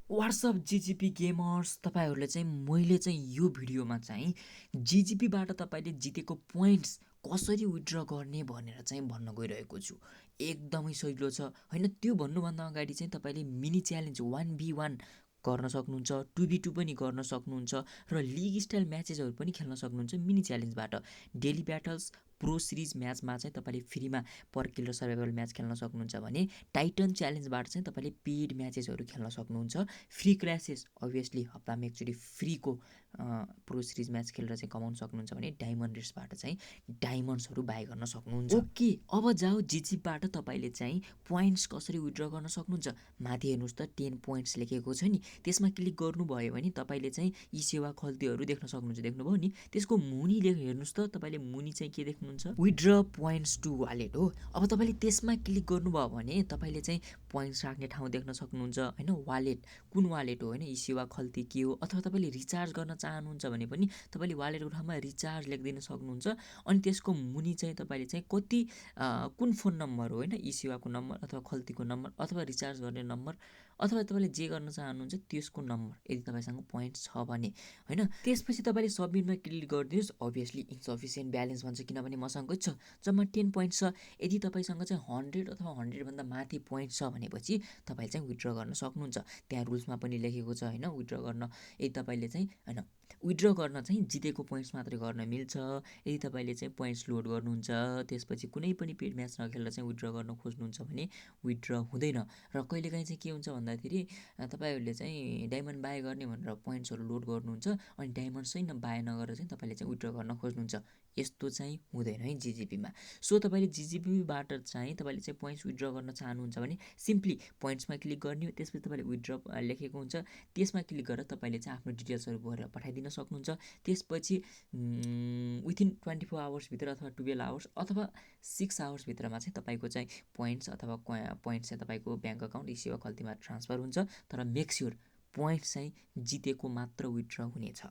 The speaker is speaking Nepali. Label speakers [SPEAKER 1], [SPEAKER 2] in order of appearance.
[SPEAKER 1] व्हाट्सअप जिजिपी गेमर्स तपाईँहरूले चाहिँ मैले चाहिँ यो भिडियोमा चाहिँ जिजिपीबाट तपाईँले जितेको पोइन्ट्स कसरी विथड्र गर्ने भनेर चाहिँ भन्न गइरहेको छु। एकदमै सजिलो छ होइन। त्यो भन्नुभन्दा अगाडि चाहिँ तपाईँले मिनी च्यालेन्ज 1v1 गर्न सक्नुहुन्छ, 2v2 पनि गर्न सक्नुहुन्छ र लिग स्टाइल म्याचेसहरू पनि खेल्न सक्नुहुन्छ मिनी च्यालेन्जबाट। डेली ब्याटल्स प्रो सिरिज म्याचमा चाहिँ तपाईँले फ्रीमा पर किल र सर्भाइभल म्याच खेल्न सक्नुहुन्छ भने टाइटन च्यालेन्जबाट चाहिँ तपाईँले पेड म्याचेसहरू खेल्न सक्नुहुन्छ। फ्री क्ल्यासेस अभियसली हप्तामा एकचोटि फ्रीको प्रो सिरिज म्याच खेलेर चाहिँ कमाउन सक्नुहुन्छ भने डायमन्ड रेसबाट चाहिँ डायमन्ड्सहरू बाई गर्न सक्नुहुन्छ। ओके, अब जाऊ जिजिबाट तपाईँले चाहिँ पोइन्ट्स कसरी विथड्र गर्न सक्नुहुन्छ। माथि हेर्नुहोस् त 10 पोइन्ट्स लेखेको छ नि, त्यसमा क्लिक गर्नुभयो भने तपाईँले चाहिँ यी सेवा खल्तीहरू देख्न सक्नुहुन्छ। देख्नुभयो नि, त्यसको मुनि हेर्नुहोस् त, तपाईँले मुनि चाहिँ के देख्नुहुन्छ, विथड्र पोइन्ट्स टु वालेट हो। अब तपाईँले त्यसमा क्लिक गर्नुभयो भने तपाईँले चाहिँ पोइन्ट्स राख्ने ठाउँ देख्न सक्नुहुन्छ होइन। वालेट कुन वालेट हो होइन, यी सेवा खल्ती के हो, अथवा तपाईँले रिचार्ज गर्न चाहनुहुन्छ भने पनि तपाईँले वालेटको ठाउँमा रिचार्ज लेखिदिन सक्नुहुन्छ। अनि त्यसको मुनि चाहिँ तपाईँले चाहिँ कति कुन फोन नम्बर हो होइन, यी सेवाको नम्बर अथवा खल्तीको नम्बर अथवा रिचार्ज गर्ने नम्बर अथवा तपाईँले जे गर्न चाहनुहुन्छ त्यसको नम्बर यदि तपाईँसँग पोइन्ट्स छ भने होइन। त्यसपछि तपाईँले सबमिटमा क्लिक गरिदिनुहोस्। अभियसली इन्सफिसियन्ट ब्यालेन्स भन्छ, किनभने मसँग छ जम्मा 10 पोइन्ट्स छ। यदि तपाईँसँग चाहिँ 100 अथवा 100भन्दा माथि पोइन्ट्स छ भनेपछि तपाईँले चाहिँ विथड्र गर्न सक्नुहुन्छ। त्यहाँ रुल्समा पनि लेखेको छ होइन, विथड्र गर्न यदि तपाईँले चाहिँ होइन, विथड्र गर्न चाहिँ जितेको पोइन्ट्स मात्रै गर्न मिल्छ। यदि तपाईँले चाहिँ पोइन्ट्स लोड गर्नुहुन्छ त्यसपछि कुनै पनि पेड म्याच नखेलेर चाहिँ विथड्र गर्न खोज्नुहुन्छ भने विथड्र हुँदैन। र कहिलेकाहीँ चाहिँ के हुन्छ भन्दाखेरि तपाईँहरूले चाहिँ डायमन्ड बाई गर्ने भनेर पोइन्ट्सहरू लोड गर्नुहुन्छ अनि डायमन्ड्स चाहिँ बाई नगरेर चाहिँ तपाईँले चाहिँ विथड्र गर्न खोज्नुहुन्छ। यस्तो चाहिँ हुँदैन है जिजिपीमा। सो तपाईँले जिजिपीबाट चाहिँ तपाईँले चाहिँ पोइन्ट्स विथड्र गर्न चाहनुहुन्छ भने सिम्पली पोइन्ट्समा क्लिक गर्ने हो, त्यसपछि तपाईँले विथड्र लेखेको हुन्छ त्यसमा क्लिक गरेर तपाईँले चाहिँ आफ्नो डिटेल्सहरू भरेर पठाइदिन सक्नुहुन्छ। त्यसपछि विथिन 24 आवर्सभित्र अथवा 12 आवर्स अथवा 6 आवर्सभित्रमा चाहिँ तपाईँको चाहिँ पोइन्ट्स अथवा पोइन्ट्स चाहिँ तपाईँको ब्याङ्क अकाउन्ट सेवा खल्तीमा ट्रान्सफर हुन्छ। तर मेक स्योर पोइन्ट्स चाहिँ जितेको मात्र विथड्र हुनेछ।